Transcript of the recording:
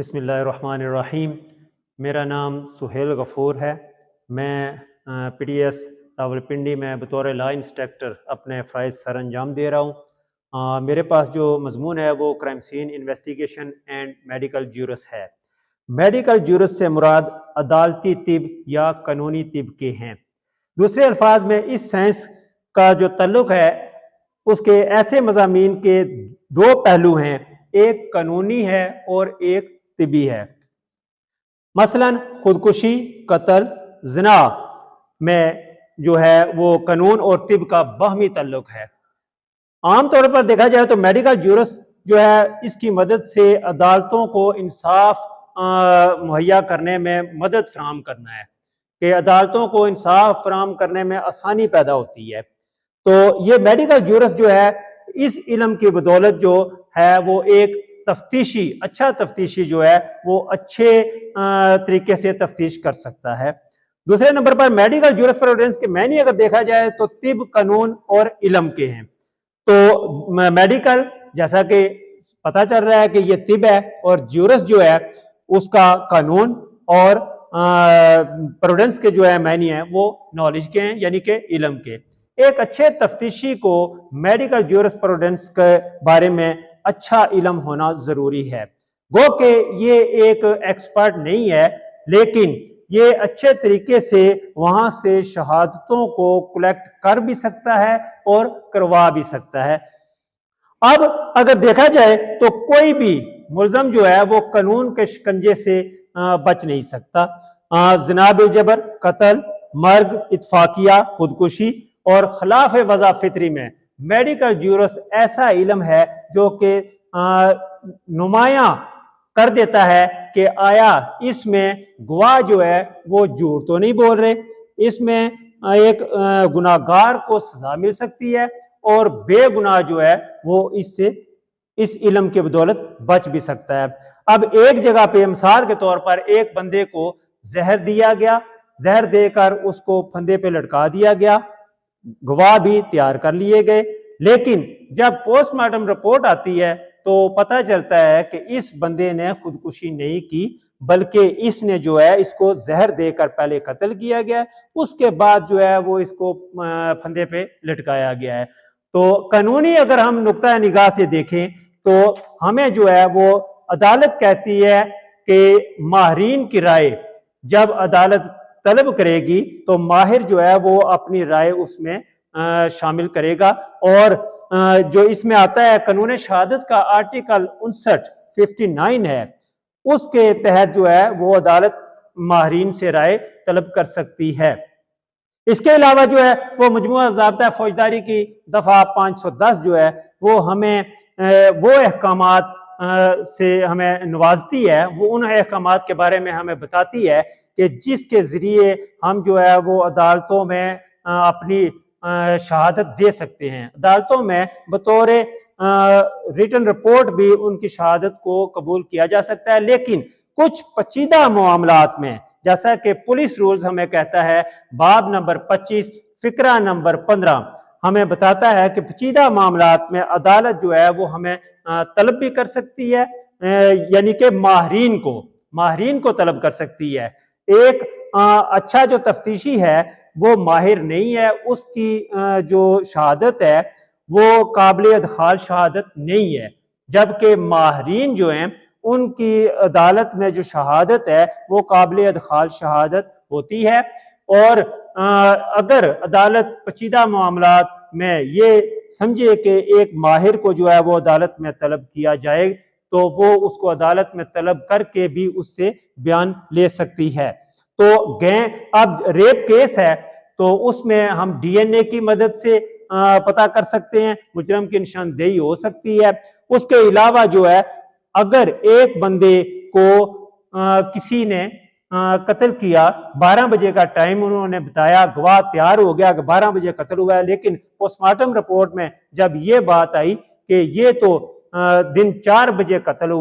बिस्मिल्लाहिर्रहमानिर्रहीम। मेरा नाम सुहेल गफ़ूर है। मैं PDS रावलपिंडी में बतौर लॉ इंस्पेक्टर अपने फ़राइज़ सर अंजाम दे रहा हूँ। मेरे पास जो मज़मून है वो crime scene investigation and medical juris है। मेडिकल ज्यूरस से मुराद अदालती तिब या कानूनी तिब के हैं। दूसरे अल्फाज में इस साइंस का जो तल्लुक़ है उसके ऐसे मज़ामीन के दो पहलू हैं, एक कानूनी है और एक तिबी है। मसलन खुदकुशी, कत्ल, ज़िना में जो है वो कानून और तिब का बाहमी ताल्लुक है। आम तौर पर देखा जाए तो मेडिकल ज्यूरस जो है इसकी मदद से अदालतों को इंसाफ मुहैया करने में मदद फराहम करना है कि अदालतों को इंसाफ फराहम करने में आसानी पैदा होती है। तो ये मेडिकल ज्यूरस जो है इस इल्म की बदौलत जो है वो एक तफ्तीशी, अच्छा तफ्तीशी जो है वो अच्छे तरीके से तफ्तीश कर सकता है। दूसरे नंबर पर मेडिकल ज्यूरिस्प्रूडेंस के मायने अगर देखा जाए तो तिब, कानून और इल्म के हैं। तो मेडिकल जैसा कि पता चल रहा है कि ये तिब है और ज्यूरस जो है उसका कानून और प्रूडेंस के जो है मायने हैं वो नॉलेज के हैं, यानी कि इल्म के। एक अच्छे तफ्तीशी को मेडिकल ज्यूरिस्प्रूडेंस के बारे में अच्छा इल्म होना जरूरी है। गो कि ये एक एक्सपर्ट नहीं है, लेकिन ये अच्छे तरीके से वहां से शहादतों को कलेक्ट कर भी सकता है और करवा भी सकता है। अब अगर देखा जाए तो कोई भी मुल्ज़म जो है वो कानून के शिकंजे से बच नहीं सकता। ज़िनाब जबर, कत्ल, मर्ग, इत्फाकिया, खुदकुशी और खिलाफ वज़ा फितरी में मेडिकल ज्यूरस ऐसा इल्म है जो कि नुमाया कर देता है कि आया इसमें गवाह जो है वो झूठ तो नहीं बोल रहे, इसमें एक गुनाहगार को सजा मिल सकती है और बेगुनाह जो है वो इससे इस इल्म के बदौलत बच भी सकता है। अब एक जगह पे मिसाल के तौर पर एक बंदे को जहर दिया गया, जहर देकर उसको फंदे पे लटका दिया गया, गवाह भी तैयार कर लिए गए, लेकिन जब पोस्टमार्टम रिपोर्ट आती है तो पता चलता है कि इस बंदे ने खुदकुशी नहीं की, बल्कि इसने जो है इसको जहर देकर पहले कत्ल किया गया, उसके बाद जो है वो इसको फंदे पे लटकाया गया है। तो कानूनी अगर हम नुक्ता निगाह से देखें तो हमें जो है वो अदालत कहती है कि माहिरीन की राय जब अदालत तलब करेगी तो माहिर जो है वो अपनी राय उसमें शामिल करेगा। और जो इसमें आता है कानून शहादत का आर्टिकल 59 है, उसके तहत जो है वो अदालत माहिरीन से राय तलब कर सकती है। इसके अलावा जो है वो मजमूआ ज़ाब्ता फौजदारी की दफा 510 जो है वो हमें वो अहकामात से हमें नवाजती है, वो उन अहकामात के बारे में हमें बताती है कि जिसके जरिए हम जो है वो अदालतों में अपनी शहादत दे सकते हैं। अदालतों में बतौर रिटन रिपोर्ट भी उनकी शहादत को कबूल किया जा सकता है, लेकिन कुछ पेचीदा मामलात में, जैसा कि पुलिस रूल्स हमें कहता है बाब नंबर 25 फिक्रा नंबर 15 हमें बताता है कि पेचीदा मामलात में अदालत जो है वो हमें तलब भी कर सकती है, यानी कि माहिरीन को तलब कर सकती है। एक अच्छा जो तफ्तीशी है वो माहिर नहीं है, उसकी जो शहादत है वो काबिल अदखाल शहादत नहीं है, जबकि माहिरीन जो हैं उनकी अदालत में जो शहादत है वो काबिल अदखाल शहादत होती है। और अगर अदालत पेचीदा मामलात में ये समझे कि एक माहिर को जो है वो अदालत में तलब किया जाए तो वो उसको अदालत में तलब करके भी उससे बयान ले सकती है। तो अब रेप केस है तो उसमें हम DNA की मदद से पता कर सकते हैं, मुजरम की निशानदेही हो सकती है। उसके अलावा जो है अगर एक बंदे को किसी ने कत्ल किया, 12 बजे का टाइम उन्होंने बताया, गवाह तैयार हो गया कि 12 बजे कत्ल हुआ है, लेकिन पोस्टमार्टम रिपोर्ट में जब ये बात आई कि ये तो दिन 4 बजे कत्ल हुआ